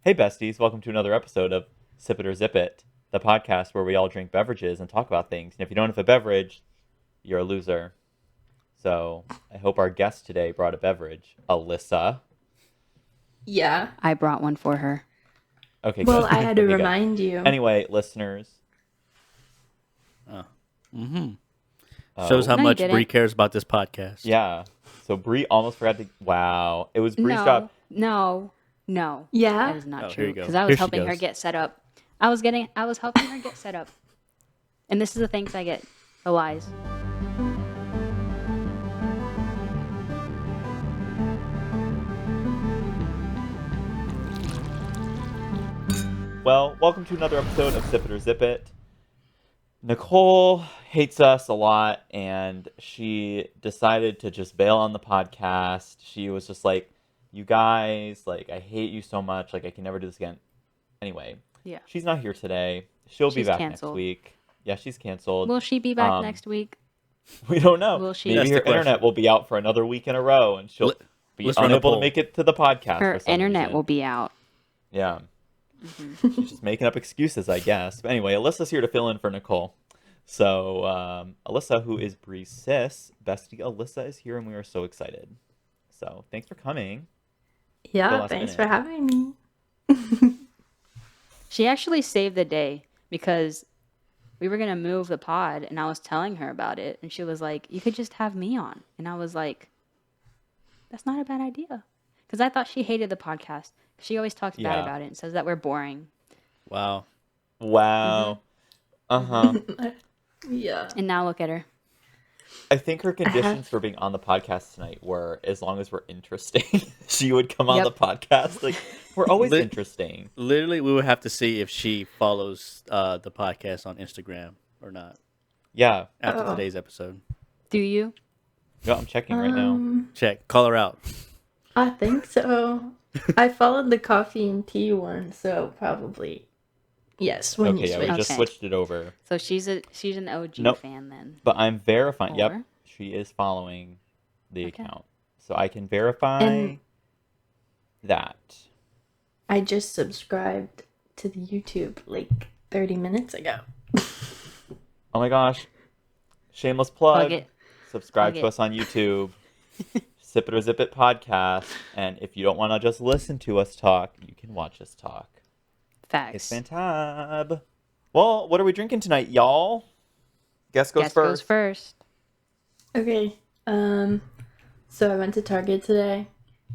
Hey besties, welcome to another episode of Sipit.zipit, the podcast where we all drink beverages and talk about things. And if you don't have a beverage, you're a loser. So I hope our guest today brought a beverage. Alyssa. Yeah. I brought one for her. Okay, Well, good. I had to Okay, good. remind you. Anyway, listeners. Shows how No, you much didn't. Bree cares about this podcast. Yeah. So Bree almost forgot to. Wow. It was Bree's No, job. no, Yeah? that is not Oh, here true. you go. Because I Here was she helping her goes. get set up. I was helping her get set up. And this is the thanks I get. The lies. Well, welcome to another episode of Sip It or Zip It. Nicole hates us a lot, and she decided to just bail on the podcast. She was just like, you guys, like, I hate you so much. Like, I can never do this again. Anyway, Yeah. she's not here today. She'll be She's back canceled. next week. Yeah, she's canceled. Will she be back Um, next week? We don't know. Will she? Maybe That's her the question. internet will be out for another week in a row, and she'll be let's run a unable to poll. make it to the podcast Her for some internet reason. will be out. Yeah. She's just making up excuses, I guess. But anyway, Alyssa's here to fill in for Nicole. So, Alyssa, who is Bree's sis, bestie Alyssa is here, and we are so excited. So, thanks for coming. The Yeah, last thanks minute. for having me. She actually saved the day because we were going to move the pod and I was telling her about it. And she was like, you could just have me on. And I was like, that's not a bad idea. Because I thought she hated the podcast. She always talks Yeah. bad about it and says that we're boring. Wow. Wow. Uh-huh. Yeah. And now look at her. I think her conditions for being on the podcast tonight were, as long as we're interesting, she would come on Yep. the podcast. Like, we're always Lit- interesting. Literally, we would have to see if she follows the podcast on Instagram or not Yeah. after Oh. today's episode. Do you? Yeah, I'm checking right now. Check. Call her out. I think so. I followed the coffee and tea one, so probably yes. When Okay, you yeah, we switch. just Okay. switched it over. So she's an OG Nope. fan then. But I'm verifying. Yep, Or- she is following the Okay. account. So I can verify And- that. I just subscribed to the YouTube like 30 minutes ago. Oh my gosh. Shameless plug. Plug it. Subscribe Plug to it. us on YouTube. Sip It or Zip It podcast. And if you don't want to just listen to us talk, you can watch us talk. It's Facts. fantab. Well, what are we drinking tonight, y'all? Guest goes Guess first. goes first. Okay. So I went to Target today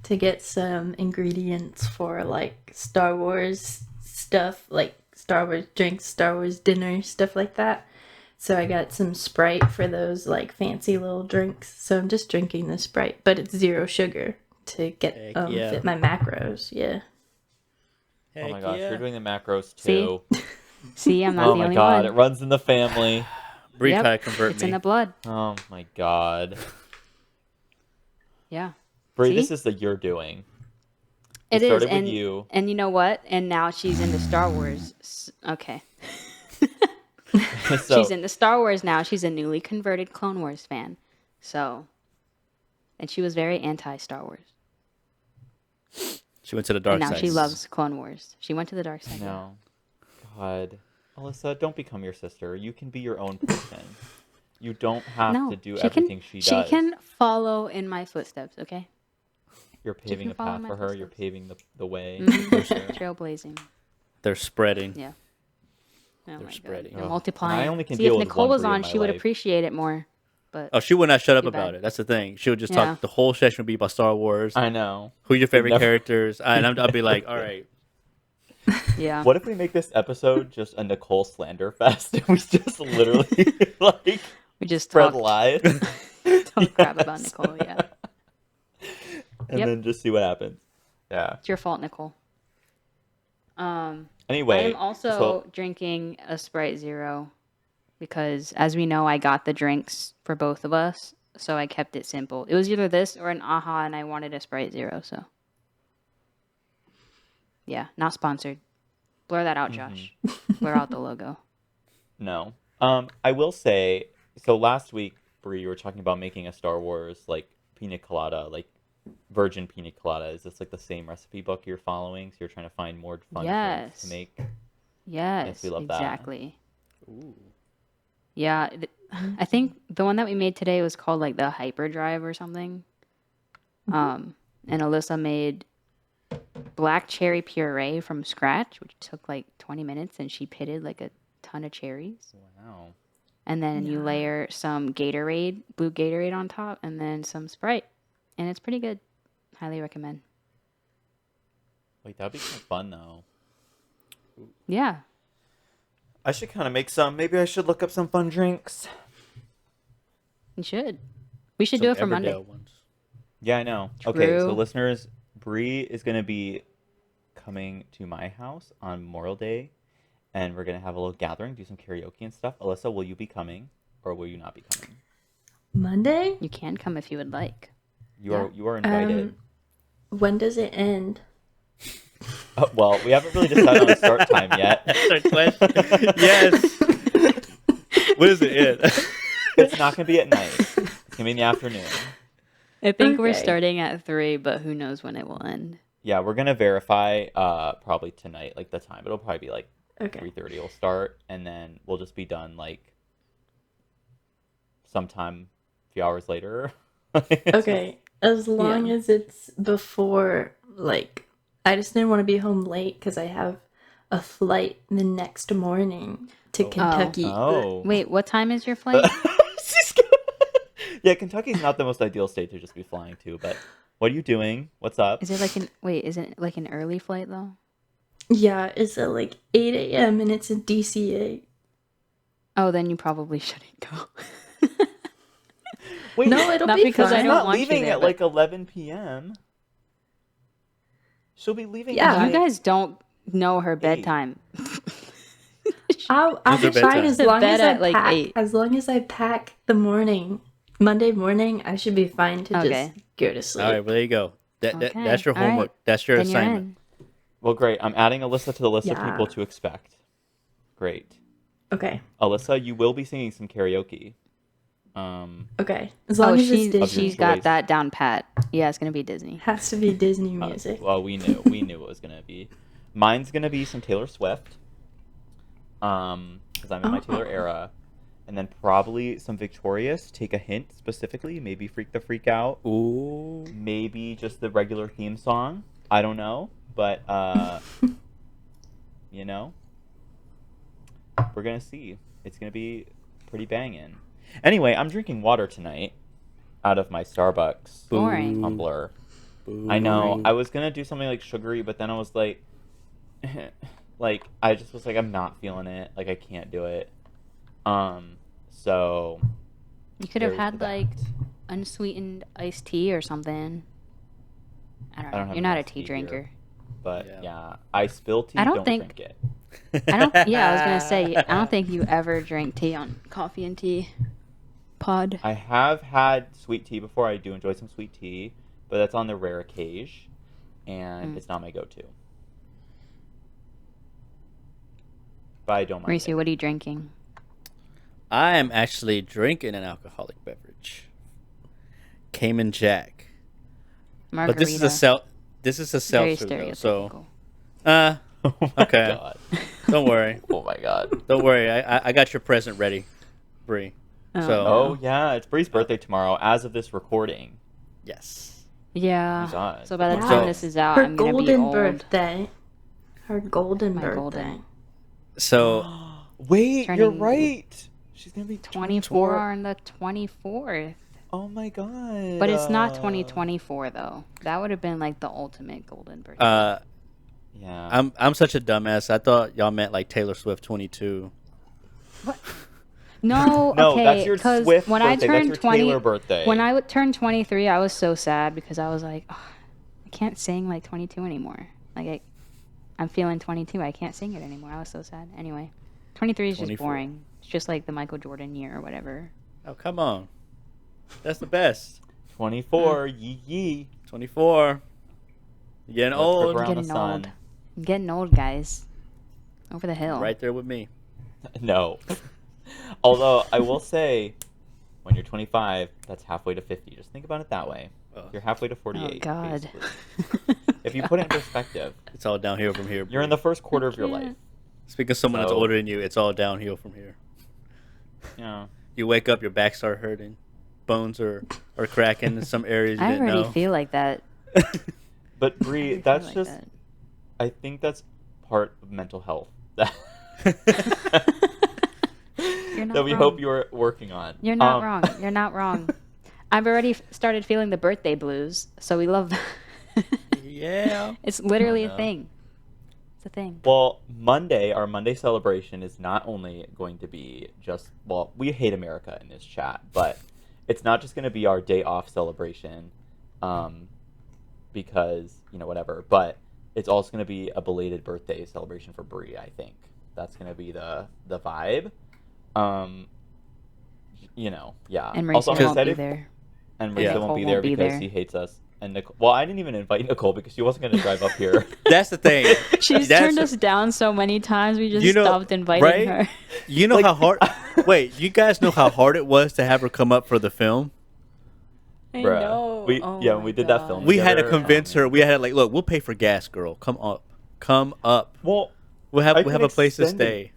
to get some ingredients for like Star Wars stuff, like Star Wars drinks, Star Wars dinner, stuff like that. So I got some Sprite for those like fancy little drinks. So I'm just drinking the Sprite, but it's 0 sugar to get Heck yeah. fit my macros. Yeah. Oh my Heck gosh, yeah. you're doing the macros See? too. See, I'm not Oh the my only god, one. it runs in the family. Bree Yep, tried to convert it's me. in the blood. Oh my god. Yeah. Bree, See? this is the you're doing. It It is, started with and you. and you know what? And now she's into Star Wars. Okay, So, she's into Star Wars now. She's a newly converted Clone Wars fan. So, and she was very anti Star Wars, She went to the dark and now side. she loves Clone Wars. She went to the dark side. no. God. Alyssa, don't become your sister. You can be your own person. You don't have No, to do she everything can. she She does. can follow in my footsteps. Okay, You're paving can a follow path my for her. You're footsteps. paving the way. Mhm. Trailblazing. They're spreading. Yeah. Oh They're my spreading. God. They're Ugh. multiplying. And I only can See, deal if with Nicole one was Brie in on, my she would life. appreciate it more. But Oh, she would not shut up Too about bad. it. That's the thing. She would just Yeah. talk. The whole session would be about Star Wars. I know. Who's your favorite never- characters? And I'd be like, all right. yeah, What if we make this episode just a Nicole slander fest? And we just literally like we just spread talked lies. talk crap about Yes. Nicole. Yeah, And Yep. then just see what happens. Yeah. it's your fault, Nicole. I Anyway, am also so drinking a Sprite Zero because, as we know, I got the drinks for both of us, so I kept it simple. It was either this or an AHA, and I wanted a Sprite Zero, so yeah, not sponsored. Blur that out, Josh. Blur out the logo. no. I will say, so last week, Brie, you were talking about making a Star Wars like pina colada, like virgin pina colada. Is this like the same recipe book you're following? So you're trying to find more fun drinks to Yes. make? Yes, we love that. exactly. Ooh. Yeah, I think the one that we made today was called like the hyperdrive or something. And Alyssa made black cherry puree from scratch, which took like 20 minutes, and she pitted like a ton of cherries. Wow. And then you layer some Gatorade, blue Gatorade on top, and then some Sprite. And it's pretty good. Highly recommend. Wait, that'd be kind of fun though. Yeah. I should kind of make some. Maybe I should look up some fun drinks. You should. We should Some do it for Monday. Everdale ones. Yeah, I know. Okay, so True. listeners, Bree is going to be coming to my house on Memorial Day, and we're going to have a little gathering, do some karaoke and stuff. Alyssa, will you be coming, or will you not be coming? Monday? You can come if you would like. You are invited. When does it end? Well, we haven't really decided on a start time yet. That's our question. Yes. What is it? It's not going to be at night. It's going to be in the afternoon. I think we're Okay. starting at 3, but who knows when it will end. Yeah, we're going to verify probably tonight, like the time. It'll probably be like Okay. 3:30 will start, and then we'll just be done like sometime a few hours later. Okay. As long Yeah. as it's before, like, I just didn't want to be home late because I have a flight the next morning to Kentucky. Oh. Wait, what time is your flight? Yeah, Kentucky's not the most ideal state to just be flying to, but what are you doing? What's up? Is it like an early flight though? Yeah, it's at like 8 a.m. and it's in DCA. Oh, then you probably shouldn't go. Wait, No, it'll Not be because I fine. she's don't not want you leaving there, at but- like 11 p.m. She'll be leaving Yeah. at You guys don't know her bedtime. I'll When's be your fine bedtime? as To long bed as I at, like, pack. 8. As long as I pack Monday morning, I should be fine to Okay. just go to sleep. All right, well, there you go. Okay, That's your all right. homework. That's your Then you're assignment. in. Well, great. I'm adding Alyssa to the list of Yeah. people to expect. Great. Okay. Alyssa, you will be singing some karaoke. Okay. As long Oh, as it's Disney. she's choice. got that down pat. Yeah, it's gonna be Disney. Has to be Disney music. Well, we knew it was gonna be. Mine's gonna be some Taylor Swift. Because I'm in my Taylor era, and then probably some Victorious. Take a hint specifically. Maybe Freak the Freak Out. Ooh. Maybe just the regular theme song. I don't know, but you know, we're gonna see. It's gonna be pretty banging. Anyway, I'm drinking water tonight out of my Starbucks Boring. tumbler. Boo. I know. I was gonna do something like sugary, but then I was like, like I just was like, I'm not feeling it. Like I can't do it. So You could have there's had that. like unsweetened iced tea or something. I don't know. don't have You're not a iced tea tea here. drinker. But Yeah. yeah, I spill tea. I don't Don't think- drink it. I don't. Yeah, I was gonna say. I don't think you ever drink tea on coffee and tea pod. I have had sweet tea before. I do enjoy some sweet tea, but that's on the rare occasion, and it's not my go-to. But I don't mind. Mauricio, what are you drinking? I am actually drinking an alcoholic beverage. Cayman Jack. Margarita. But this is a Very seltzer though, so stereotypical. Oh my Okay. god. don't worry. Oh my god. Don't worry. I got your present ready, Bree. Oh. So Oh yeah, it's Bree's birthday tomorrow. As of this recording. yes. Yeah. God. So by the Yeah. time this is out, Her I'm gonna be golden old. birthday. Her golden My birthday. golden. So Wait, you're Turning right. She's gonna be 24 on the 24th. Oh my god. But it's not 2024 though. That would have been like the ultimate golden birthday. Yeah. I'm such a dumbass. I thought y'all meant like Taylor Swift 22. No, No, okay, that's your because Swift when birthday. I turned That's your 20, Taylor birthday. when I turned 23, I was so sad because I was like, "Ugh, I can't sing like 22 anymore. Like I'm feeling 22. I can't sing it anymore. I was so sad. Anyway, 23 is just 24. boring. It's just like the Michael Jordan year or whatever. Oh come on, that's the best. 24, yee yee. 24. You're getting Let's old. trip around the Getting sun. old. I'm getting old, guys. Over the hill. Right there with me. No. Although I will say, when you're 25, that's halfway to 50. Just think about it that way. You're halfway to 48. Oh God. basically. If you put it in perspective, It's all downhill from here. you're in Bree. the first quarter of your can't. life. Speaking of someone that's So- older than you, it's all downhill from here. Yeah. You wake up, your back start hurting, bones are cracking in some areas you I didn't already know. feel like that. But I Bree, already feel that's like just. that. I think that's part of mental health You're not that we wrong. hope you're working on. You're not wrong. You're not wrong. I've already started feeling the birthday blues, so we love that. Yeah. It's literally no. a thing. It's a thing. Well, our Monday celebration is not only going to be just, well, we hate America in this chat, but it's not just going to be our day off celebration because, whatever, but it's also going to be a belated birthday celebration for Brie, I think. That's going to be the vibe. Yeah. And Also, Mauricio I'm won't be excited, there. and Yeah. Mauricio won't be Nicole there won't be because there. he hates us. And Nicole, well, I didn't even invite Nicole because she wasn't going to drive up here. That's the thing. She's That's turned us down so many times. We just You know, stopped inviting right? her. You know Like- how hard. Wait, you guys know how hard it was to have her come up for the film? I Bruh. know. We- Oh yeah, my when we did that God. film, We had to together, convince her. We had to look, we'll pay for gas, girl. Come up. Well, We'll I have can a place to extend it. stay.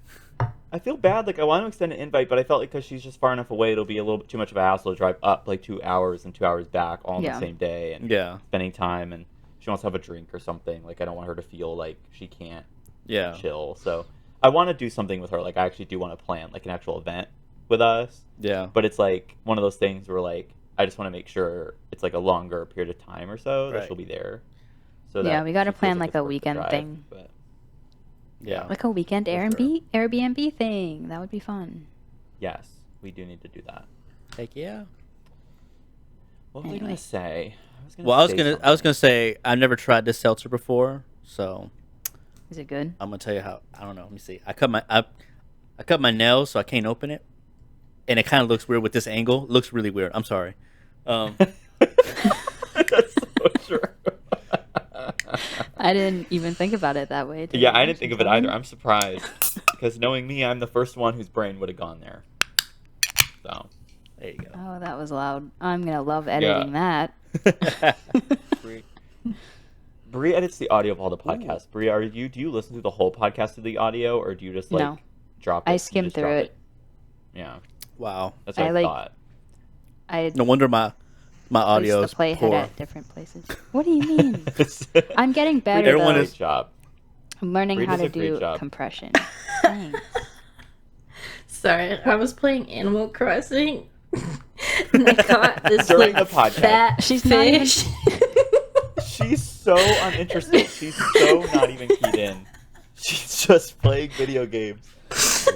I feel bad. Like, I want to extend an invite, but I felt like because she's just far enough away, it'll be a little bit too much of a hassle to drive up like 2 hours and 2 hours back all in Yeah. the same day and Yeah. spending time. And she wants to have a drink or something. Like, I don't want her to feel like she can't Yeah. chill. So I want to do something with her. Like, I actually do want to plan like an actual event with us. Yeah. But it's like one of those things where like I just want to make sure it's like a longer period of time or so that Right. she'll be there. So Yeah, that we gotta she feels plan, like, it's a worth the weekend drive, thing. But Yeah. Like a weekend For sure. Airbnb thing. That would be fun. yes, we do need to do that. Heck yeah. What was I Anyway. gonna say? Well, I was say gonna something. say I've never tried this seltzer before, so Is it good? I'm gonna tell you how. I don't know. Let me see. I cut my nails, so I can't open it, and it kind of looks weird with this angle. It looks really weird. I'm sorry. That's so true. I didn't even think about it that way. to Yeah, be I honest didn't think of with it you. either. I'm surprised because knowing me, I'm the first one whose brain would have gone there. So, There you go. Oh, that was loud. I'm gonna love editing that. Bree edits the audio of all the podcasts. Bree, do you listen to the whole podcast of the audio, or do you just like No. drop it? I You skim just through drop it. Yeah, Wow. that's what I I, like- thought. I No wonder my audio place is the playhead poor. at different places. What do you mean? I'm getting better. Bree does a Everyone though. great is- job. I'm learning Bree how does to a great do job. compression. Thanks. Sorry, I was playing Animal Crossing. And I caught this During like the podcast. fat She's not even- fish. She's so uninterested. She's so not even keyed in. She's just playing video games.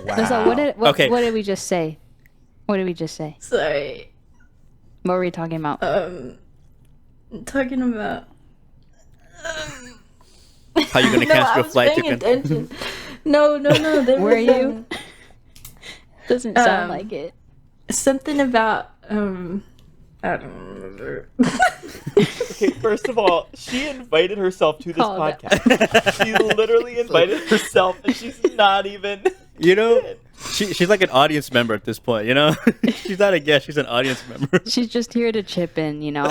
Wow. So Okay. what did we just say? What did we just say? Sorry. What were we talking about? Talking about. How you gonna No, cancel I your was flight paying ticket? attention. No. There Were was, you? Doesn't sound Um, like it. something about I don't remember. Okay, first of all, she invited herself to this Calm down. podcast. She literally invited herself, and she's not even. You know, she's like an audience member at this point. You know, she's not a guest; she's an audience member. She's just here to chip in, you know.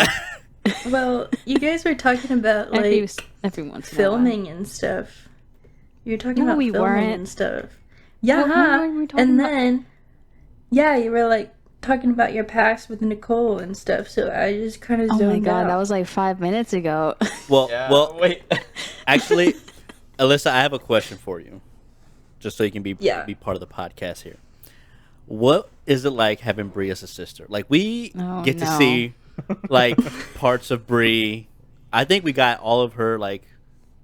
Well, you guys were talking about like every once in a while. filming and stuff. You were talking No, about we filming weren't. and stuff. Yeah, What were we talking and about? then yeah, you were like talking about your packs with Nicole and stuff. So I just kind of Oh zoned my god, out. that was like 5 minutes ago. Well, wait. actually, Alyssa, I have a question for you, just so you can be Yeah. part of the podcast here. What is it like having Bree as a sister? Like we Oh, get to no. see like parts of Bree. I think we got all of her like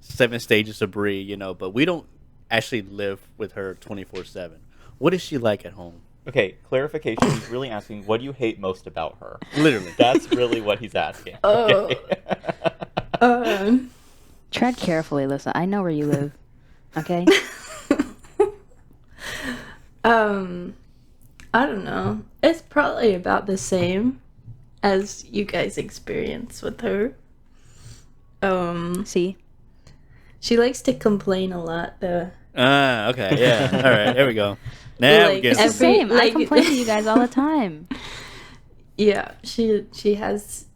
7 stages of Bree, you know, but we don't actually live with her 24/7. What is she like at home? Okay, clarification. He's really asking, what do you hate most about her? Literally. That's really what he's asking. Oh. Okay. Tread carefully, Alyssa. I know where you live. Okay? I don't know. It's probably about the same as you guys experience with her. See? She likes to complain a lot though. Ah, okay, yeah. All right, there we go. Now we Like, get It's the Every- same. I like- complain to you guys all the time. Yeah, she has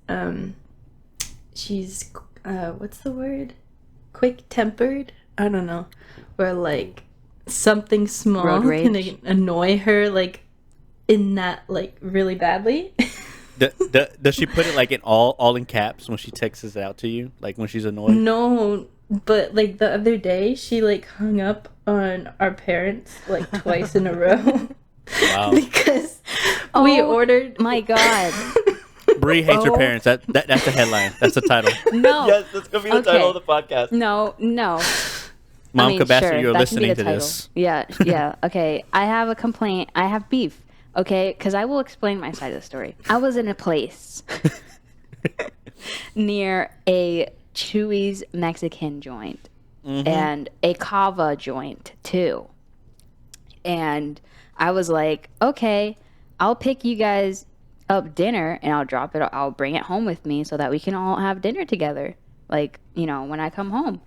she's what's the word? Quick tempered? I don't know. Where like something small Road can rage? annoy her like in that like really badly. Does she put it like in all in caps when she texts it out to you? Like when she's annoyed? No, but like the other day she like hung up on our parents like twice in a row. Wow. Because we Oh, ordered My God. Bree hates her Oh. parents. That's the headline. That's the title. No. Yes, that's gonna be the title of the podcast. No. Mom I mean, Cabasser, sure, you're that can be listening the to title. this. Yeah. Okay, I have a complaint. I have beef. Okay, because I will explain my side of the story. I was in a place near a Chewy's Mexican joint and a Cava joint too. And I was like, okay, I'll pick you guys up dinner and I'll bring it home with me so that we can all have dinner together. Like, when I come home.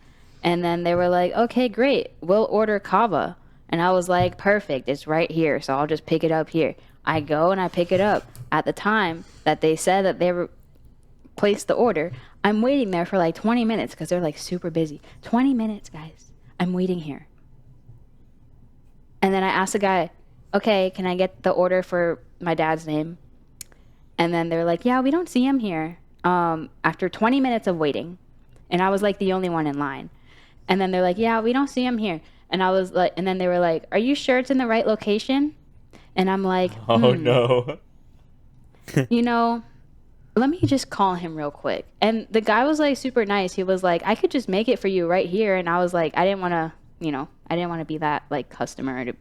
And then they were like, okay, great. We'll order Cava. And I was like, perfect. It's right here. So I'll just pick it up here. I go and I pick it up. At the time that they said that they placed the order, I'm waiting there for like 20 minutes because they're like super busy. 20 minutes, guys. I'm waiting here. And then I asked the guy, okay, can I get the order for my dad's name? And then they're like, yeah, we don't see him here. After 20 minutes of waiting. And I was like the only one in line. And then they're like, yeah, we don't see him here. And I was like, and then they were like, are you sure it's in the right location? And I'm like, Oh no. let me just call him real quick. And the guy was like super nice. He was like, I could just make it for you right here. And I was like, I didn't want to be that like customer to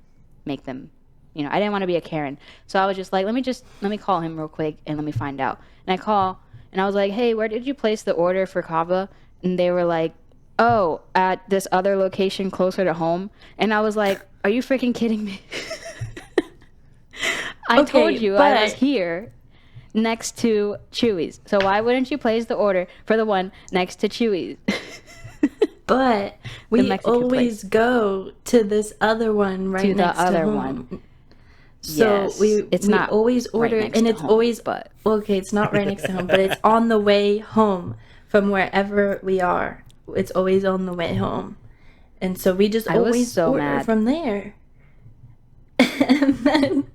make them, I didn't want to be a Karen. So I was just like, let me call him real quick and let me find out. And I call and I was like, hey, where did you place the order for Cava? And they were like, oh, at this other location closer to home. And I was like, are you freaking kidding me? I Okay, told you I was but- here next to Chewy's. So why wouldn't you place the order for the one next to Chewy's? But we Mexican always go to this other one right To the next to other home. one. So Yes. we It's we not always right order next and to it's home, always but okay, it's not right next to home, but it's on the way home from wherever we are. It's always on the way home. And so we just I was always so order mad. from there. And then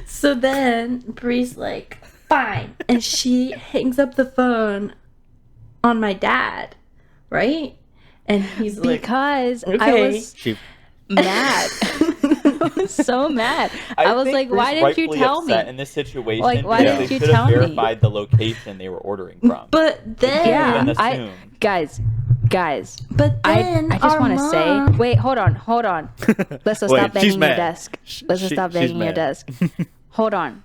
so then Bree's like, fine. And she hangs up the phone on my dad, right? And he's like, because I okay. was She mad. I was so mad. I was think like, Bruce why didn't you rightfully tell me? upset in this situation? Like, why because didn't they you should have tell me? verified the location they were ordering from. But Could've then, been I assumed. guys, but then I just our want to say, mom- wait, hold on. Let's Wait, stop she's banging your mad. desk. Let's She- stop she's banging your mad. desk. Hold on.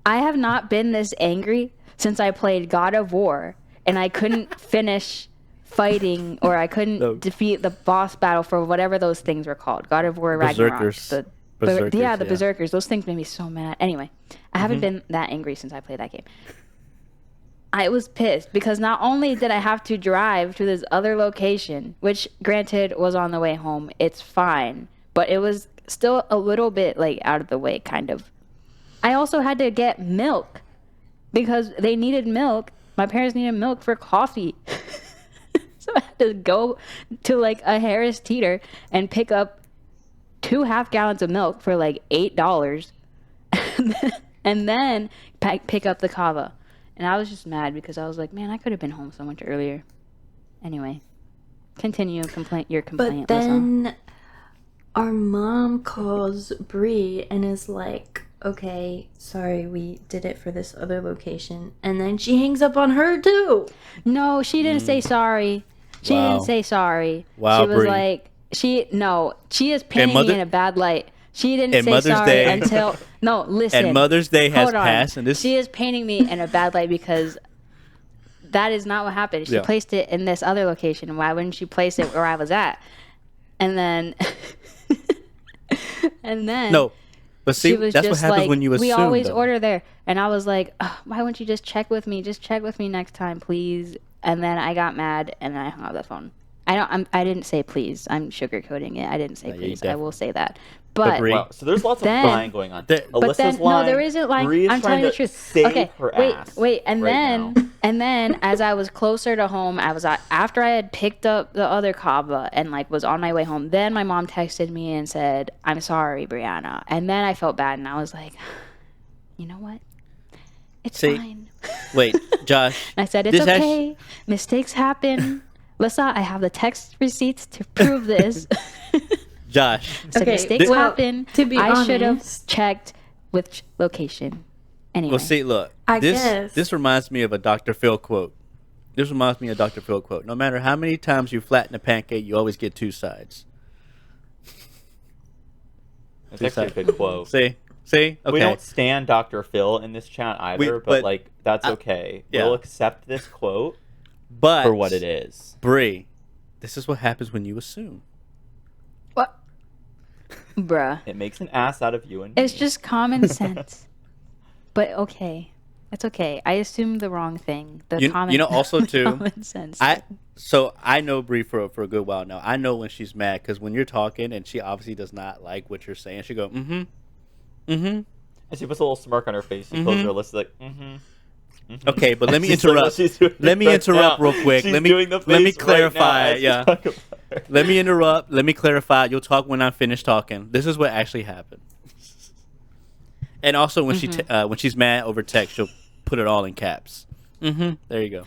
I have not been this angry since I played God of War and I couldn't finish fighting or I couldn't No. defeat the boss battle for whatever those things were called. God of War Ragnarok. Berserkers. The Berserkers, yeah, the yeah. Berserkers. Those things made me so mad. Anyway, I haven't been that angry since I played that game. I was pissed because not only did I have to drive to this other location, which granted was on the way home, it's fine, but it was still a little bit like out of the way, kind of. I also had to get milk because they needed milk. My parents needed milk for coffee. So I had to go to like a Harris Teeter and pick up 2 half-gallons of milk for like $8 and then pick up the Cava. And I was just mad because I was like, man, I could have been home so much earlier. Anyway, continue your complaint, But Lisa. then our mom calls Bree and is like, okay, sorry, we did it for this other location. And then she hangs up on her too. No, she didn't say sorry. She Wow. didn't say sorry. Wow, she was Bree. like, she is painting Mother- me in a bad light. She didn't and say Mother's sorry Day- until no. Listen, And Mother's Day has hold on. passed, and this She is painting me in a bad light because that is not what happened. She Yeah. placed it in this other location. Why wouldn't she place it where I was at? And then, no. But see, she was that's what just happens like, when you assume. we always though. order there. And I was like, "Ugh, why wouldn't you just check with me? Just check with me next time, please." And then I got mad and I hung up the phone. I didn't say please. I'm sugarcoating it. I didn't say No, you please. I will definitely. say that. But But Bree, Well, so there's lots of then, lying going on. There- but Alyssa's then, no, there lying. isn't lying. Bree is I'm trying telling you the to truth. save Okay, her wait, ass and right then, now. and then, as I was closer to home, after I had picked up the other kava and like was on my way home. Then my mom texted me and said, "I'm sorry, Brianna." And then I felt bad, and I was like, you know what? It's See, fine. wait, Josh. And I said, it's this okay. Mistakes happen. Lissa, I have the text receipts to prove this. Josh. I said, Okay, mistakes well, happen. to be I should have honest- checked with location. Anyway. Well, see, look. I this guess. this reminds me of a Dr. Phil quote. This reminds me of a Dr. Phil quote. No matter how many times you flatten a pancake, you always get two sides. That's actually a good quote. See, okay. We don't stand Dr. Phil in this chat either, but but like that's I- okay. yeah. We'll accept this quote but for what it is. Bree, this is what happens when you assume. What? Bruh. It makes an ass out of you and me. It's just common sense. But okay. It's okay. I assumed the wrong thing. You know, also too, common sense. I know Bree for a good while now. I know when she's mad because when you're talking and she obviously does not like what you're saying, she go mm-hmm. And she puts a little smirk on her face. She closes her lips like, Okay, but let me She's doing what interrupt. she's doing Let me right interrupt now. real quick. She's Let doing the me face right clarify. now as we Yeah. talk about her. Let me interrupt. Let me clarify. You'll talk when I'm finished talking. This is what actually happened. And also, when when she's mad over text, she'll put it all in caps. There you go.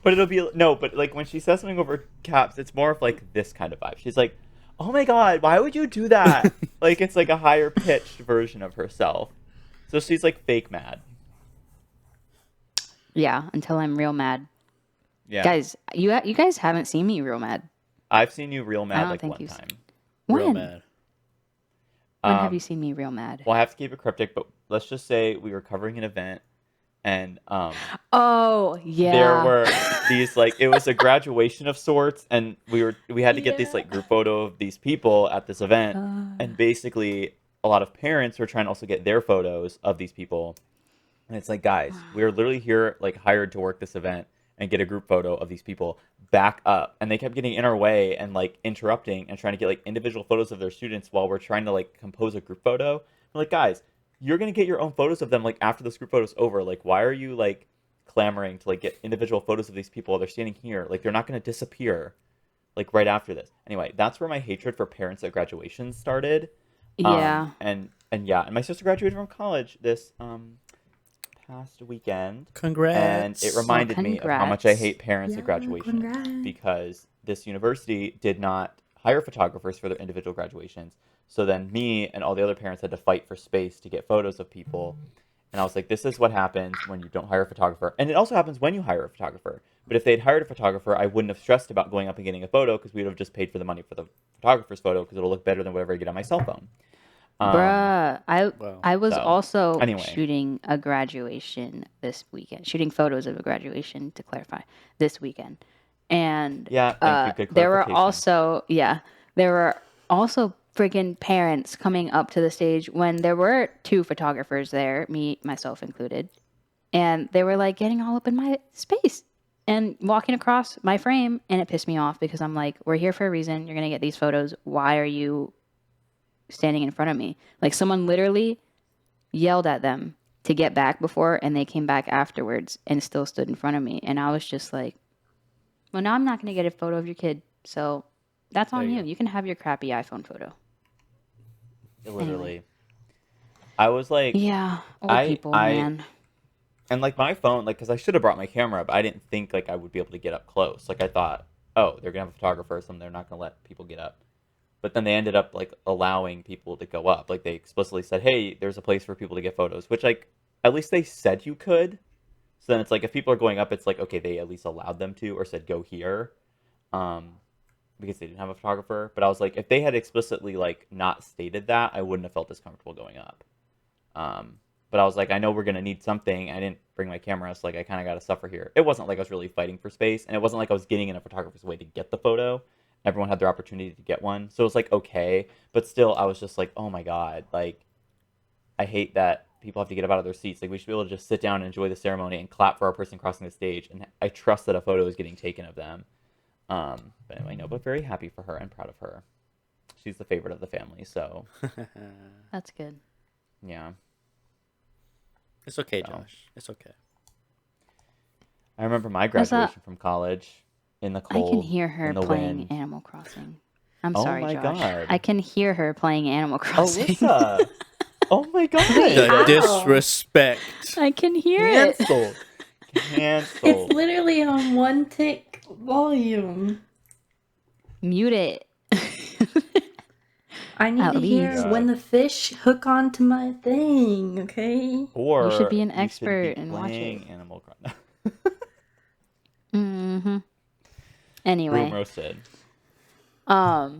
But it'll be no. But like when she says something over caps, it's more of like this kind of vibe. She's like, "Oh my god, why would you do that?" Like it's like a higher pitched version of herself. So she's like fake mad. Yeah, until I'm real mad. Yeah, Guys, you guys haven't seen me real mad. I've seen you real I mad don't like think one you've time. When? Real mad. When have you seen me real mad? Well, I have to keep it cryptic, but let's just say we were covering an event, and Oh, yeah. there were these like it was a graduation of sorts, and we had to get this like group photo of these people at this event, and basically a lot of parents were trying to also get their photos of these people, and it's like, guys, we're literally here like hired to work this event and get a group photo of these people. Back up. And they kept getting in our way and like interrupting and trying to get like individual photos of their students while we're trying to like compose a group photo. We're like, guys, you're gonna get your own photos of them like after this group photo's over. Like, why are you like clamoring to like get individual photos of these people while they're standing here? Like, they're not gonna disappear like right after this. Anyway, that's where my hatred for parents at graduation started. Yeah. And my sister graduated from college this past weekend. Congrats. And it reminded me of how much I hate parents at graduation congrats. because this university did not hire photographers for their individual graduations. So then me and all the other parents had to fight for space to get photos of people. And I was like, this is what happens when you don't hire a photographer. And it also happens when you hire a photographer. But if they'd hired a photographer, I wouldn't have stressed about going up and getting a photo because we would have just paid for the money for the photographer's photo because it'll look better than whatever I get on my cell phone. Bruh, I was so, also anyway. shooting a graduation this weekend. Shooting photos of a graduation, to clarify, this weekend. And Yeah, thank you. Good there were clarification. there were also freaking parents coming up to the stage when there were two photographers there, me, myself included. And they were like getting all up in my space and walking across my frame. And it pissed me off because I'm like, we're here for a reason. You're going to get these photos. Why are you standing in front of me? Like someone literally yelled at them to get back before, and they came back afterwards and still stood in front of me. And I was just like, well, now I'm not going to get a photo of your kid. So that's on There you you. go. You can have your crappy iPhone photo. Literally. I was like, Yeah. Old I- people, I- man. and like my phone, like, because I should have brought my camera, but I didn't think like I would be able to get up close. Like I thought, oh, they're gonna have a photographer, so they're not gonna let people get up. But then they ended up like allowing people to go up. Like they explicitly said, hey, there's a place for people to get photos, which like at least they said you could. So then it's like if people are going up, it's like okay, they at least allowed them to or said go here, because they didn't have a photographer. But I was like, if they had explicitly like not stated that, I wouldn't have felt as comfortable going up. But I was like, I know we're gonna need something. I didn't bring my camera, so like I kind of got to suffer here. It wasn't like I was really fighting for space, and it wasn't like I was getting in a photographer's way to get the photo. Everyone had their opportunity to get one, so it was like okay. But still, I was just like, oh my god, like I hate that people have to get up out of their seats. Like we should be able to just sit down and enjoy the ceremony and clap for our person crossing the stage. And I trust that a photo is getting taken of them. But anyway, no, but very happy for her and proud of her. She's the favorite of the family, so That's good. yeah. It's okay, So. Josh. It's okay. I remember my There's a- graduation from college in the I cold, can hear her in the playing wind. Animal Crossing. I'm Oh sorry, my Josh. God. I can hear her playing Animal Crossing. Alyssa! Oh my god! The Ow. disrespect. I can hear it. Cancelled. It's Cancelled. literally on one tick volume. Mute it. I need At to hear least. when the fish hook onto my thing, okay? Or You should be an you should expert be and watch playing it. Animal Crossing. Mm-hmm. Room Anyway, roasted. what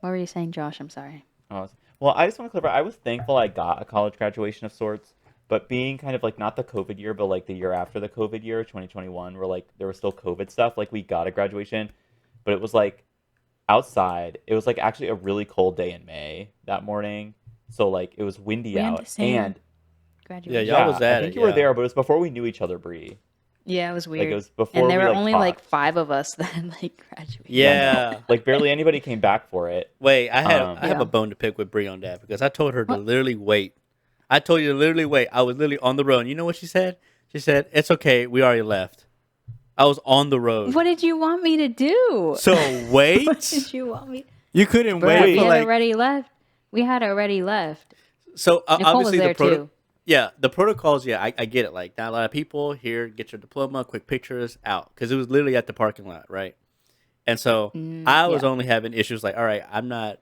were you saying, Josh? I'm sorry. Well, I just want to clarify. I was thankful I got a college graduation of sorts, but being kind of like not the COVID year, but like the year after the COVID year, 2021, where like there was still COVID stuff. Like we got a graduation, but it was like outside. It was like actually a really cold day in May that morning, so like it was windy We had the out. same And graduation. Yeah, y'all was I at think it, you were yeah. there, but it was before we knew each other, Bree. Yeah, it was Like weird. it was before And there we were like only like talked. 5 of us that like graduated. Yeah. Like barely anybody came back for it. Wait, I have Yeah. a bone to pick with Bree on that because I told her to What? literally wait. I told you to literally wait. I was literally on the road. And you know what she said? She said, "It's okay. We already left." I was on the road. What did you want me to do? So What wait. did you want me? You couldn't Bruh, wait we for had like. already left. We had already left. So Nicole was obviously there too. Yeah, the protocols. Yeah, I get it. Like not a lot of people here. Get your diploma, quick pictures, out. Because it was literally at the parking lot, right? And so I was Yeah. only having issues like, all right, I'm not.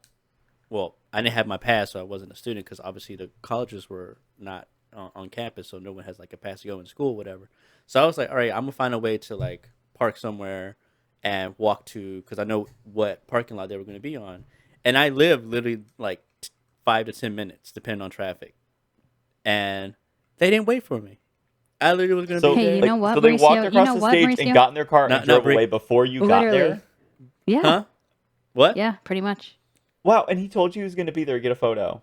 Well, I didn't have my pass, so I wasn't a student because obviously the colleges were not on campus, so no one has like a pass to go in school, whatever. So I was like, all right, I'm gonna find a way to like park somewhere and walk to because I know what parking lot they were gonna be on, and I live literally like 5 to 10 minutes, depending on traffic, and they didn't wait for me. I literally was gonna So, be Hey, there. you know what, so they Mauricio? walked You across know the what, stage Mauricio? and got in their car No, and no, drove Brie. away before you got Literally. there. Yeah. Huh? What? Yeah, pretty much. Wow, and he told you he was going to be there to get a photo.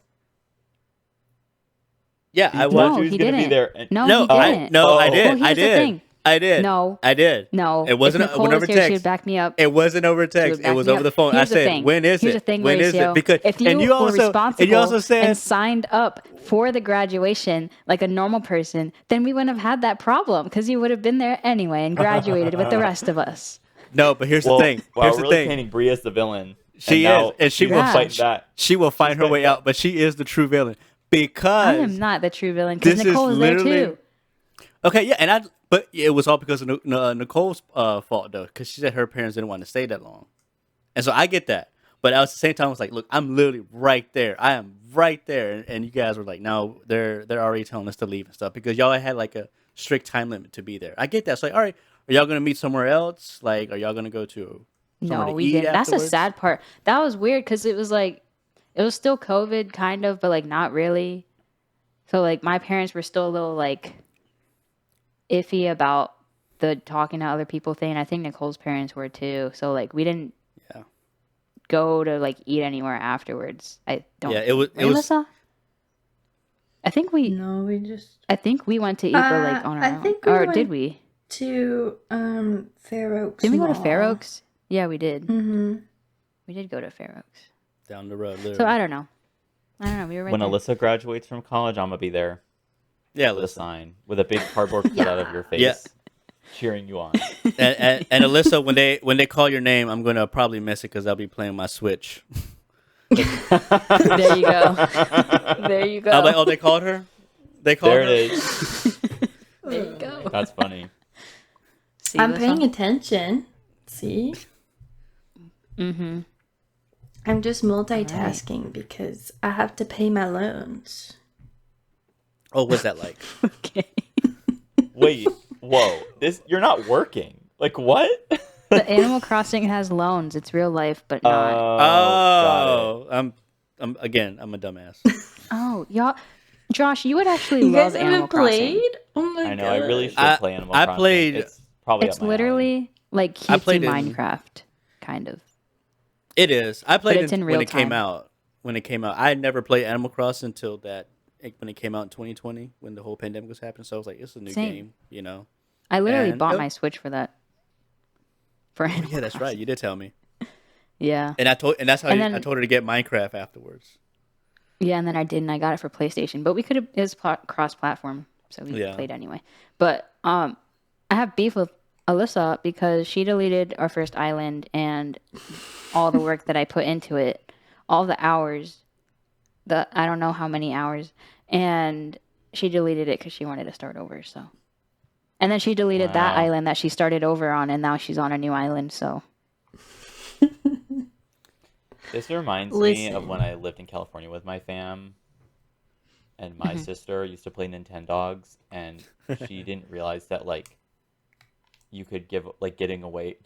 Yeah, He I told was. No, you he was he going to be didn't. there. And... No, No, he didn't. I Oh. did. Well, I here's the did. thing. I did. No. I did. No. It wasn't. If It Nicole wasn't was over here, she would text. back me up. It wasn't over text. It back was me over up. the phone. Here's I the said, thing. "When is Here's it? the thing, When is Mauricio. it?" Because if you and you were also responsible and you also said and signed up for the graduation like a normal person, then we wouldn't have had that problem because you would have been there anyway and graduated with the rest of us. no. But here's Well, the thing. wow, Here's we're the really thing. painting Brie as the villain. She and now is, and she she's will Yeah. fight that. She will find She's her way fighting out. But she is the true villain because I am not the true villain because this is Nicole was there literally- too. Okay, yeah, and but it was all because of Nicole's fault though, because she said her parents didn't want to stay that long, and so I get that. But at the same time, I was like, look, I'm literally right there. I am right there, and you guys were like, no, they're already telling us to leave and stuff because y'all had like a strict time limit to be there. I get that. So like, all right, are y'all gonna meet somewhere else? Like, are y'all gonna go to somewhere No, to we eat didn't. That's the afterwards? sad part. That was weird because it was like, it was still COVID kind of, but like not really. So like my parents were still a little like iffy about the talking to other people thing. I think Nicole's parents were too. So like we didn't Yeah. go to like eat anywhere afterwards. I don't. Yeah, it was- Right, it was- Alyssa? I think we. No, we just I think we went to eat, but like on our I own. think we Or went- did we? to Fair Oaks. Did we go to Mall. Fair Oaks? Yeah, we did. Mm-hmm. We did go to Fair Oaks. Down the road, literally. So I don't know. We were right When there. Alyssa graduates from college, I'm going to be there yeah, with a listen. sign, with a big cardboard cutout of your face, Yeah. cheering you on. and Alyssa, when they call your name, I'm gonna probably miss it because I'll be playing my Switch. There you go. There you go. I'm like, oh, they called her. They called There her. it is. There you go. That's funny. See, I'm Alyssa? paying attention. See? Mm-hmm. I'm just multitasking because I have to pay my loans. Oh, what's that like? Okay. Wait, whoa. You're not working. Like, what? The Animal Crossing has loans. It's real life, but not. Oh, I'm a dumbass. Oh, y'all. Josh, you would actually You love guys Animal haven't Crossing. played? Oh my god. I know, I really should I- play Animal I Crossing. played- It's probably It's up my alley. literally like I cutesy played in- Minecraft, kind of. It is. I played it's it in when real it came time. out. When it came out, I had never played Animal Crossing until when it came out in 2020, when the whole pandemic was happening. So I was like, it's a new Same. game, you know. I literally And bought it- my Switch for that. for Oh, Animal yeah, that's right. Crossing. You did tell me. Yeah. And that's how And I then told her to get Minecraft afterwards. yeah, and then I didn't. I got it for PlayStation, but we could have it was cross-platform, so we Yeah. played anyway. But I have beef with Alyssa because she deleted our first island and all the work that I put into it, all the hours, the I don't know how many hours, and she deleted it because she wanted to start over. So, and then she deleted that Wow. island that she started over on, and now she's on a new island. So, This reminds me of when Listen. I lived in California with my fam, and my sister used to play Nintendogs, and she didn't realize that like you could give like giving away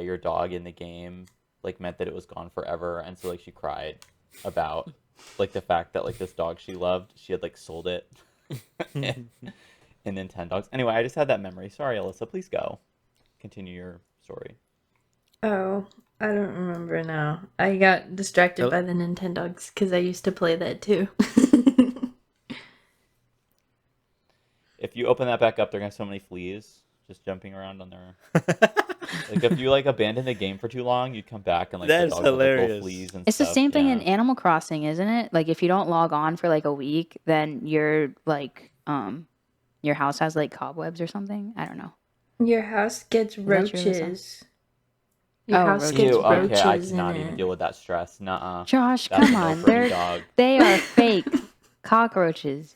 your dog in the game like meant that it was gone forever, and so like she cried about like the fact that like this dog she loved, she had like sold it in, in Nintendogs. Anyway, I just had that memory. Sorry, Alyssa, please go. Continue your story. Oh, I don't remember now. I got distracted So by the Nintendogs because I used to play that too. If you open that back up, they're gonna have so many fleas just jumping around on their. Like if you like abandon the game for too long, you'd come back and like the that's dogs have like little hilarious. fleas and it's the stuff. same thing in Yeah. Animal Crossing, isn't it? Like if you don't log on for like a week, then you're like your house has like cobwebs or something. I don't know. Your house gets Is that true, Alyssa? roaches. Your Oh, house gets Ew. roaches. Yeah. Okay, I roaches in cannot even it. deal with that stress. Nuh-uh. Josh, That's a come no on. for me, dog. They are fake cockroaches,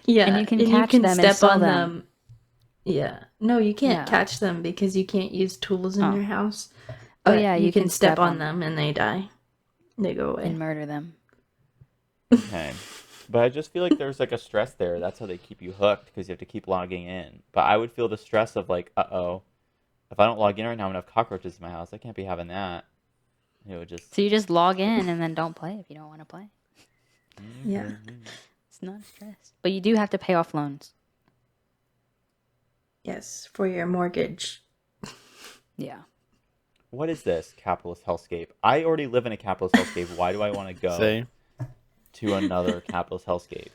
Yeah, and you can and you catch can them and step sell on them. them. Yeah. No, you can't Yeah. catch them because you can't use tools in Oh. your house. Oh But yeah, you can step on them them and they die. They go away. and murder them. Okay. But I just feel like there's like a stress there. That's how they keep you hooked because you have to keep logging in. But I would feel the stress of like, uh-oh, if I don't log in right now, I'm gonna have cockroaches in my house. I can't be having that. It would just. So you just log in and then don't play if you don't want to play. Yeah. It's not stress, but you do have to pay off loans. Yes, for your mortgage. Yeah. What is this capitalist hellscape? I already live in a capitalist hellscape. Why do I want to go Same. to another capitalist hellscape?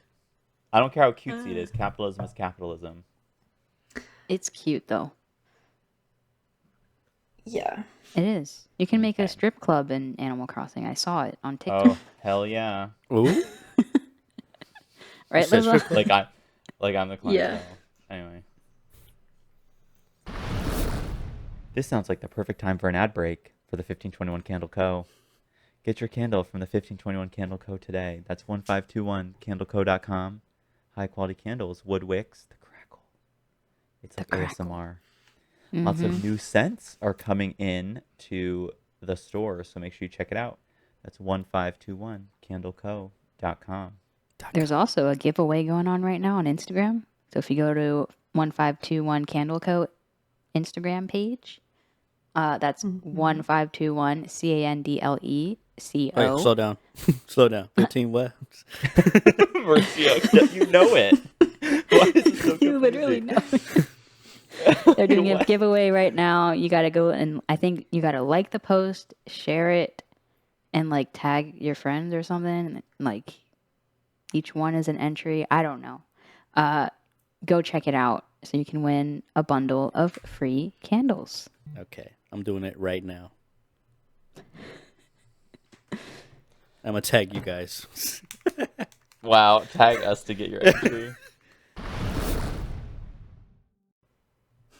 I don't care how cutesy it is. Capitalism is capitalism. It's cute though. Yeah. It is. You can make a Okay. strip club in Animal Crossing. I saw it on TikTok. Oh hell yeah! Ooh. Right, said strip Liza? club. Like I'm the clientele. Yeah. Anyway. This sounds like the perfect time for an ad break for the 1521 Candle Co. Get your candle from the 1521 Candle Co. today. That's 1521candleco.com. High quality candles, wood wicks, the crackle. It's like crackle. ASMR. Lots of new scents are coming in to the store, so make sure you check it out. That's 1521candleco.com. There's also a giveaway going on right now on Instagram. So if you go to 1521 Candle Co. Instagram page, that's 1521 CANDLECO. Wait, slow down. Slow down. 15 what? Marcia, you know it. Why is it so You literally confusing? know. They're doing a What? giveaway right now. You got to go and I think you got to like the post, share it, and like tag your friends or something. Like each one is an entry. I don't know. Go check it out so you can win a bundle of free candles. Okay, I'm doing it right now. I'm gonna tag you guys. Wow, tag us to get your entry.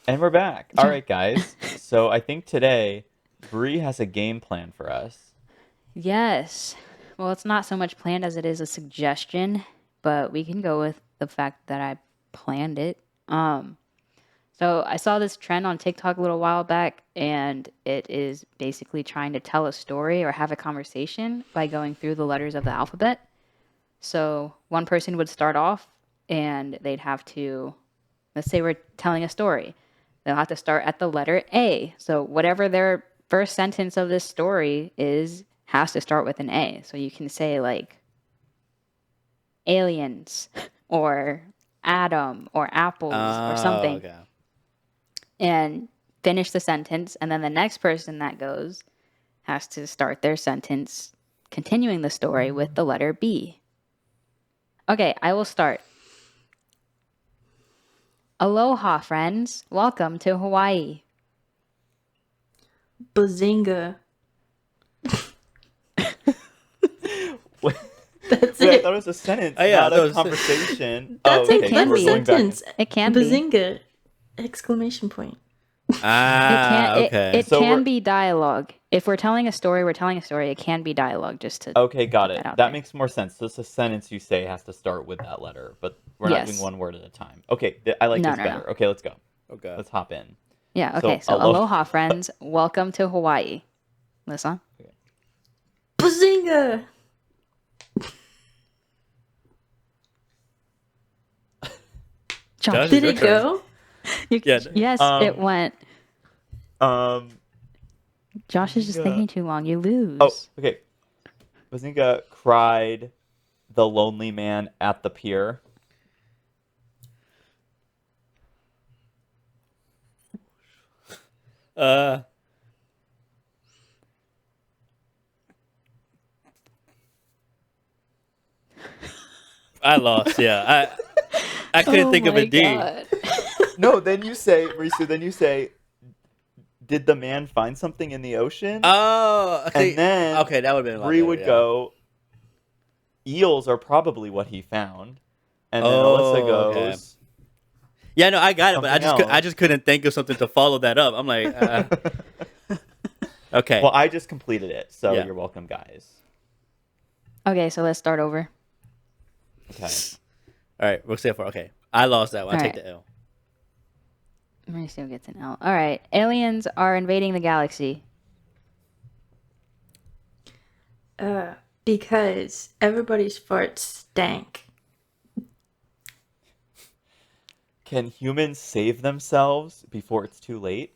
And we're back. All right, guys. So I think today Bree has a game plan for us. Yes. Well, it's not so much planned as it is a suggestion, but we can go with the fact that I planned it. So I saw this trend on TikTok a little while back, and it is basically trying to tell a story or have a conversation by going through the letters of the alphabet. So one person would start off, and they'd have to, let's say we're telling a story. They'll have to start at the letter A. So whatever their first sentence of this story is has to start with an A. So you can say like aliens or Adam or apples or something. Okay. And finish the sentence. And then the next person that goes has to start their sentence continuing the story with the letter B. Okay, I will start. Aloha, friends. Welcome to Hawaii. Bazinga. Wait, That's I it. thought it was a sentence, Oh, yeah, not that a was- conversation. That's oh, a okay, can we're be. going back. sentence. It can be. Bazinga! Exclamation point. It Ah, can. okay. It So can we're- be dialogue. If we're telling a story, we're telling a story. It can be dialogue. Just to. Okay, got Put it. that out That there. makes more sense. So it's a sentence you say has to start with that letter, but we're not doing Yes. one word at a time. Okay, I like No, this no, better. no. Okay, let's go. Okay. Let's hop in. Yeah. So, Okay. So, aloha- aloha, friends. Welcome to Hawaii. Listen. Bazinga! Josh, Did your it turn. go? Yeah. Yes, it went. Um. Josh is just Bazinga. thinking too long. You lose. Oh, okay. Bazinga cried the lonely man at the pier. Uh. I lost. Yeah. I couldn't think of a D. No, then you say, Risu, then you say, did the man find something in the ocean? Oh, okay. And then okay, that would have been a lot Bree better, would yeah. go, eels are probably what he found. And then Oh, Alyssa okay. goes, Yeah, no, I got it, but I Something else. just couldn't think of something to follow that up. I'm like, okay. well, I just completed it, so Yeah. you're welcome, guys. Okay, so let's start over. Okay. All right, we'll say it for okay. I lost that one. I All take right. the L. Mauricio gets an L. All right. Aliens are invading the galaxy. Because everybody's farts stank. Can humans save themselves before it's too late?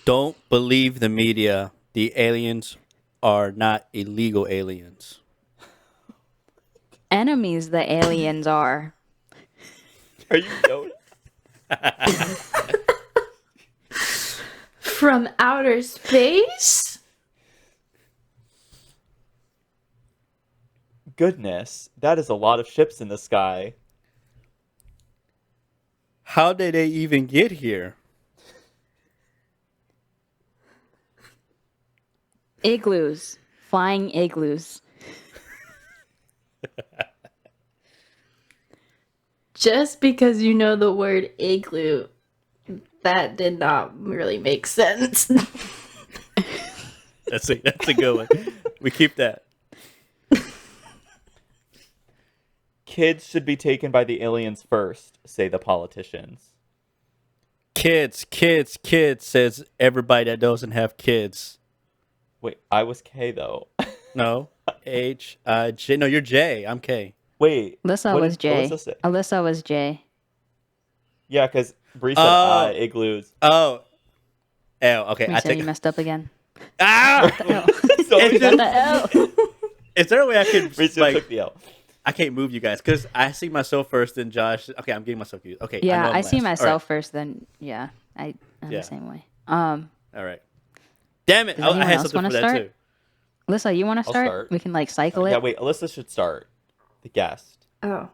Don't believe the media. The aliens are not illegal aliens. Enemies the aliens are. Are you Yoda? From outer space? Goodness, that is a lot of ships in the sky. How did they even get here? Igloos. Flying igloos. Just because you know the word igloo, that did not really make sense. That's a good one. We keep that. Kids should be taken by the aliens first, say the politicians. Kids, says everybody that doesn't have kids. Wait, I was K though. No. H-I-J. No, you're J. I'm K. Wait. Alyssa what was did J. Alyssa say? Alyssa was J. Yeah, because Bree said Oh. igloos. Oh. L. Okay, We I said take you messed up again. Ah! So It's we Got just, the L. Is there a way I can Bree still like took the L. I can't move you guys because I see myself first, then Josh. Okay, I'm getting myself used. Okay, Yeah, know I'm I see last. myself first, then yeah, I'm Yeah. the same way. All right. Damn it! Does I anyone had else something wanna for that start? too. Alyssa, you want to I'll start? start. We can like cycle it. Yeah, wait, Alyssa should start. The guest. Oh.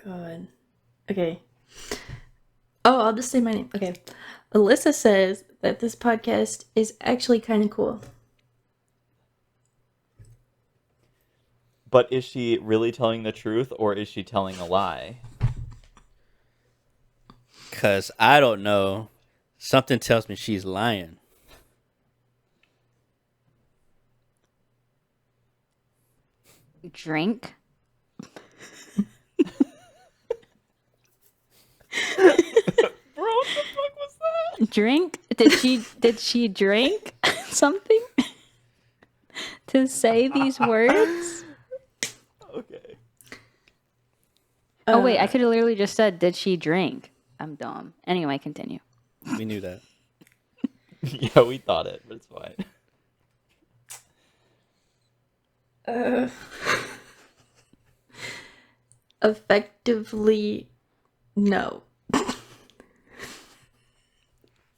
God. Okay. Oh, I'll just say my name. Okay. Alyssa says that this podcast is actually kind of cool. But is she really telling the truth or is she telling a lie? Cause I don't know. Something tells me she's lying. Drink. Bro, what the fuck was that? Drink. Did she drink something to say these words? Okay. Oh wait, I could have literally just said, "Did she drink?" I'm dumb. Anyway, continue. We knew that. Yeah, we thought it, but it's fine. Effectively, no.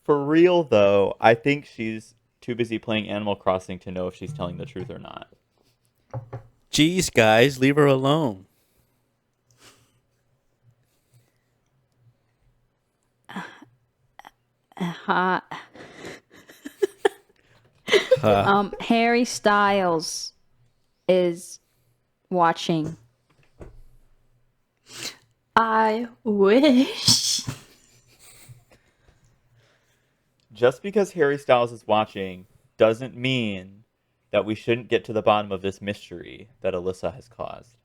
For real, though, I think she's too busy playing Animal Crossing to know if she's telling the truth or not. Jeez, guys, leave her alone. Uh, Harry Styles is watching. I wish. Just because Harry Styles is watching doesn't mean that we shouldn't get to the bottom of this mystery that Alyssa has caused.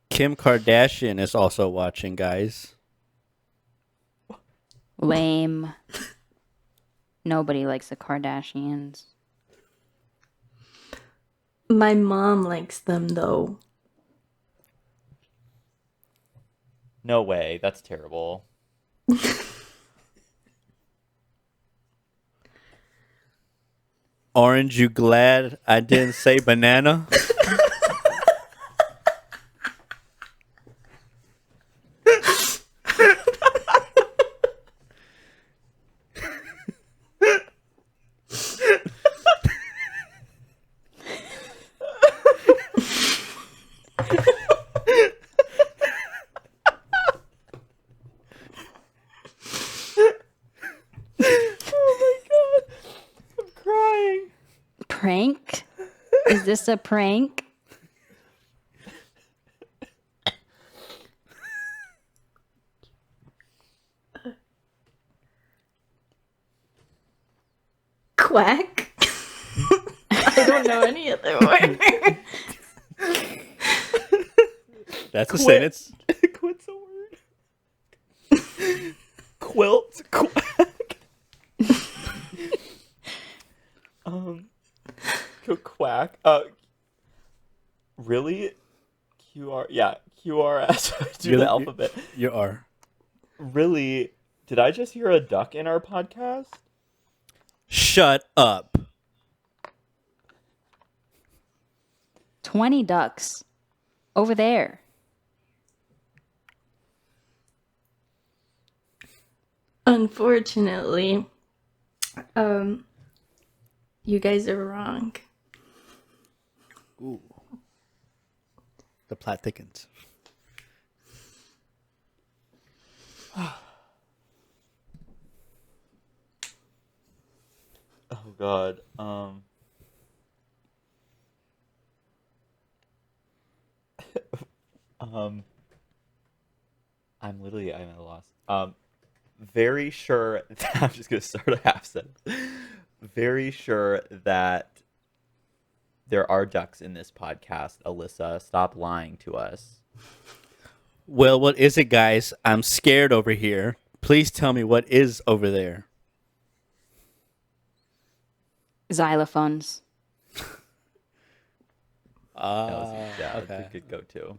Kim Kardashian is also watching, guys. Lame. Nobody likes the Kardashians. My mom likes them though. No way, that's terrible. Orange, you glad I didn't say banana? Oh my god, I'm crying. Prank? Is this a prank? Quack? I don't know any other word. That's a Quit. sentence. Quit's a word. Quilt, quack. Quack. Really? QRS. Do the alphabet. You are. Really? Did I just hear a duck in our podcast? Shut up. 20 ducks. Over there. Unfortunately, you guys are wrong. Ooh. The plot thickens. Oh god. I'm at a loss. Very sure I'm just gonna start a half sentence. Very sure that there are ducks in this podcast. Alyssa, stop lying to us. Well, what is it, guys? I'm scared over here. Please tell me what is over there. Xylophones. That's okay. a good go-to.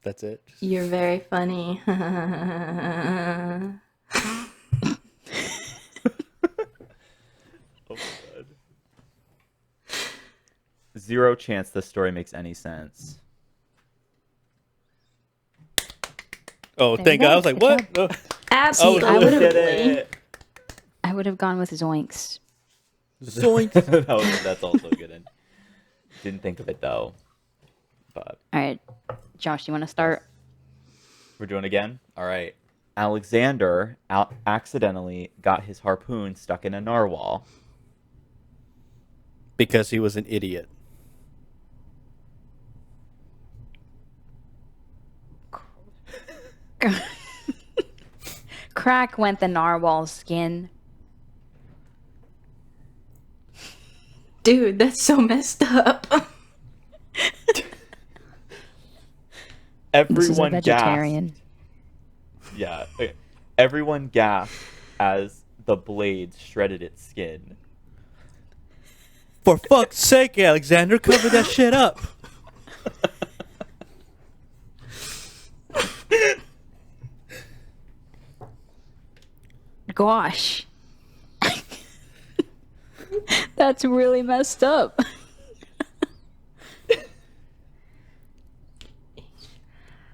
That's it. You're very funny. Oh my god. Zero chance this story makes any sense. Oh, There thank you God. go. I was like, Good what? job. Absolutely. I would've- Did it. I would have gone with Zoinks. Zoinks. That's also good. And didn't think of it though. But All right. Josh, you want to start? we're doing it again. All right. Alexander accidentally got his harpoon stuck in a narwhal. Because he was an idiot. Crack went the narwhal's skin. Dude, that's so messed up. This is a Everyone vegetarian. gasped. Yeah. Okay. Everyone gasped as the blade shredded its skin. For fuck's sake, Alexander, cover that shit up. Gosh. That's really messed up.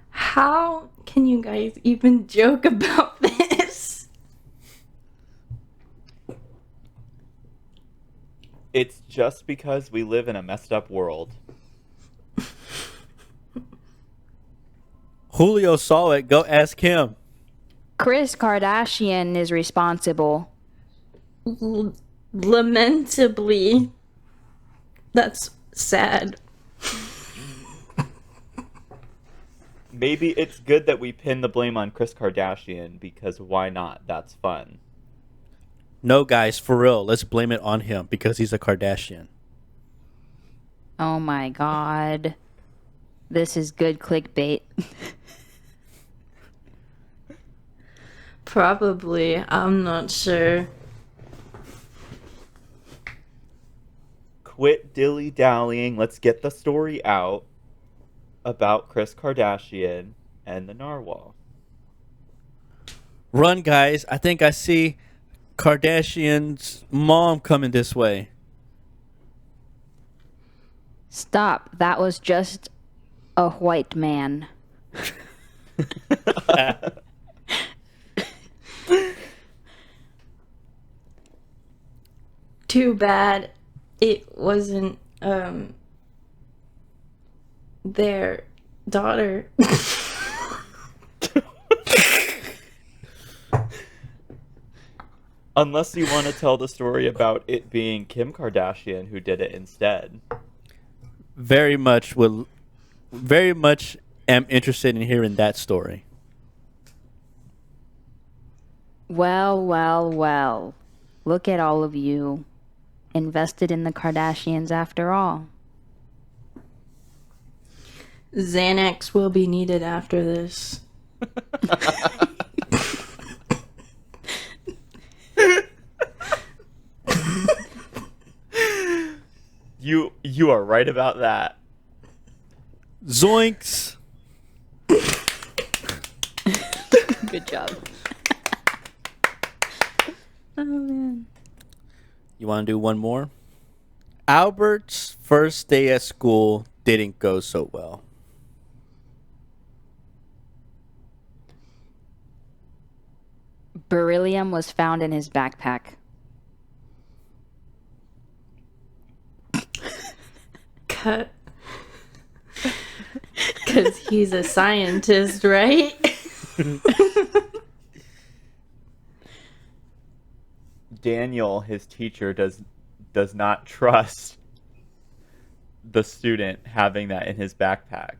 How can you guys even joke about this? It's just because we live in a messed up world. Julio saw it. Go ask him. Kris Kardashian is responsible. Lamentably. That's sad. Maybe it's good that we pin the blame on Kris Kardashian, because why not? That's fun. No, guys, for real, let's blame it on him because he's a Kardashian. Oh my god. This is good clickbait. Probably. I'm not sure. Quit dilly-dallying. Let's get the story out about Kris Kardashian and the narwhal. Run, guys. I think I see Kardashian's mom coming this way. Stop. That was just a white man. Too bad it wasn't their daughter. Unless you want to tell the story about it being Kim Kardashian who did it instead. Very much am interested in hearing that story. Well, well, well. Look at all of you. Invested in the Kardashians after all. Xanax will be needed after this. You are right about that. Zoinks! Good job. Oh, man. You want to do one more? Albert's first day at school didn't go so well. Beryllium was found in his backpack. Cut. Because he's a scientist, right? Daniel, his teacher, does not trust the student having that in his backpack.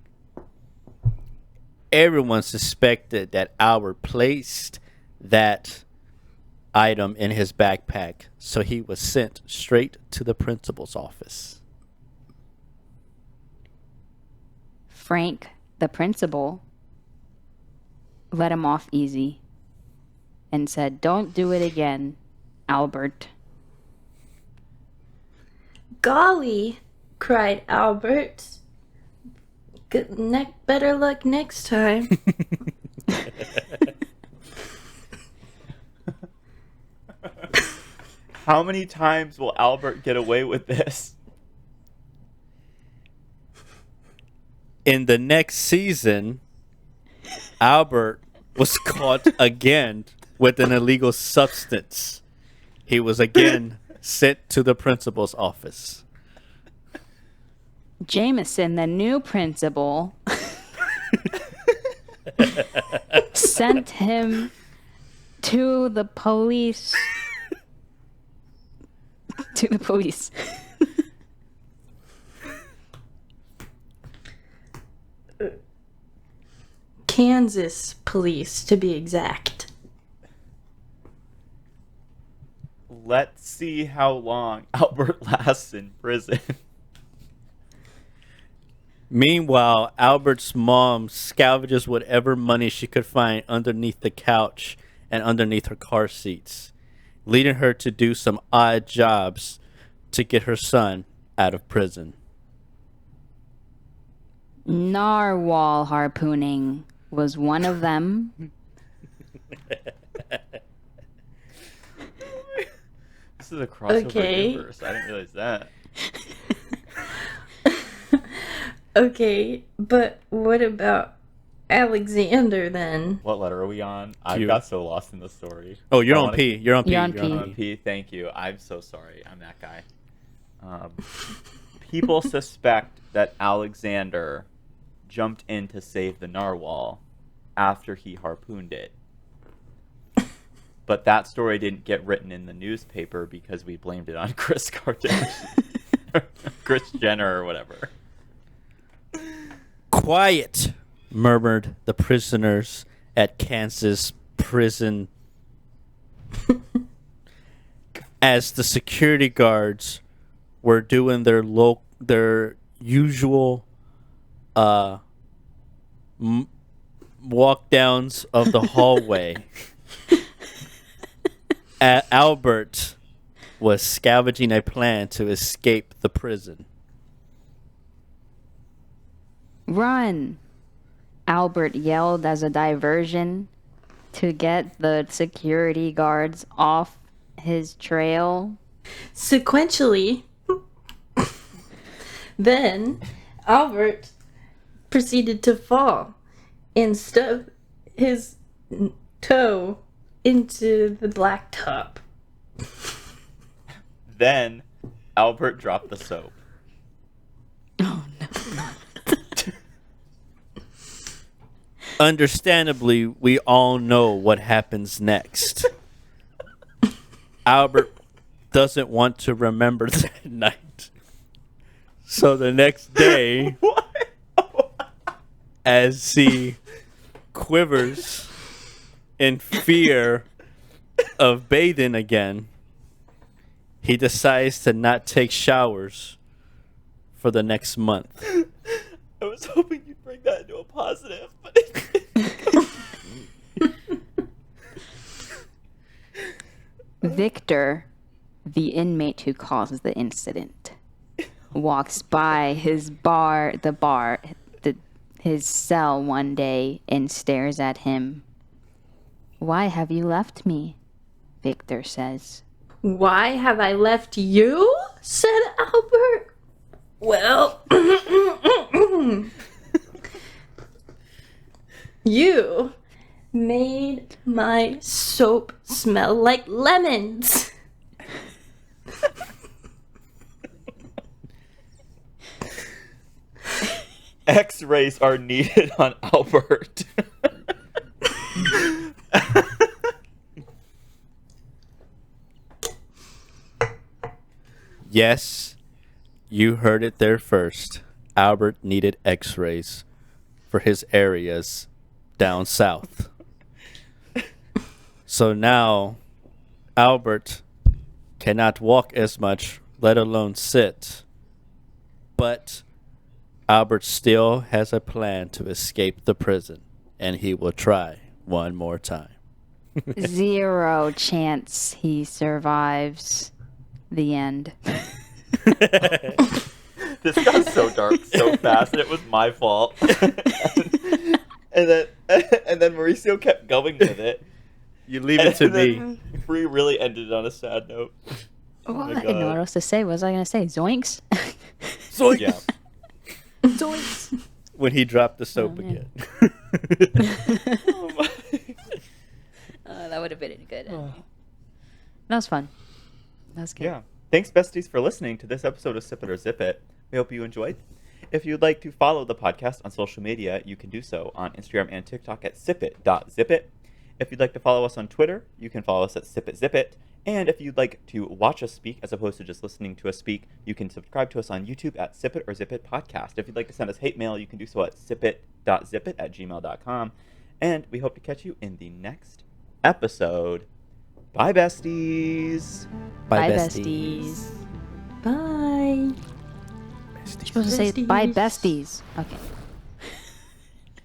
Everyone suspected that Albert placed that item in his backpack, so he was sent straight to the principal's office. Frank, the principal, let him off easy and said, "Don't do it again, Albert." Golly, cried Albert. Better luck next time. How many times will Albert get away with this? In the next season, Albert was caught again with an illegal substance. He was again sent to the principal's office. Jameson, the new principal, sent him to the police. To the police. Kansas police, to be exact. Let's see how long Albert lasts in prison. Meanwhile, Albert's mom salvages whatever money she could find underneath the couch and underneath her car seats, leading her to do some odd jobs to get her son out of prison. Narwhal harpooning was one of them. This is a crossover Okay. universe. I didn't realize that. Okay, but what about Alexander then? What letter are we on? I Q. got so lost in the story. Oh, you're I on wanna- P. You're on P. You're on You're P. I'm on P. Thank you. I'm so sorry. I'm that guy. People suspect that Alexander jumped in to save the narwhal after he harpooned it. but that story didn't get written in the newspaper because we blamed it on Kris Kardashian, Kris Jenner, or whatever. Quiet, murmured the prisoners at Kansas prison as the security guards were doing their usual walk downs of the hallway. Albert was scavenging a plan to escape the prison. Run! Albert yelled as a diversion to get the security guards off his trail. Sequentially, then Albert proceeded to fall and stub his toe into the blacktop. Then Albert dropped the soap. Oh no. Understandably, we all know what happens next. Albert doesn't want to remember that night. So the next day, as he quivers in fear of bathing again, he decides to not take showers for the next month. I was hoping you'd bring that into a positive, but Victor, the inmate who causes the incident, walks by his cell one day and stares at him. "Why have you left me?" Victor says. "Why have I left you?" said Albert. "Well, you made my soap smell like lemons." X-rays are needed on Albert. Yes, you heard it there first. Albert needed X-rays for his areas down south. So now Albert cannot walk as much, let alone sit. But Albert still has a plan to escape the prison, and he will try one more time. 0 chance he survives. The end. This got so dark so fast, and it was my fault. and then Mauricio kept going with it. You leave it to me. Then Bree really ended on a sad note. Well, my I didn't know God. what else to say. What was I going to say? Zoinks? So Yeah. Zoinks. when he dropped the soap Oh, man. again. Oh my. That would have been good. That was fun. That was good. Yeah. Thanks, besties, for listening to this episode of Sip It or Zip It. We hope you enjoyed. If you'd like to follow the podcast on social media, you can do so on Instagram and TikTok at sipit.zipit. If you'd like to follow us on Twitter, you can follow us at sipit.zipit. And if you'd like to watch us speak as opposed to just listening to us speak, you can subscribe to us on YouTube at Sip It or Zip It Podcast. If you'd like to send us hate mail, you can do so at sipit.zipit@gmail.com. And we hope to catch you in the next episode. Bye, besties. Bye, besties. Bye. You're supposed to say bye, besties. Okay.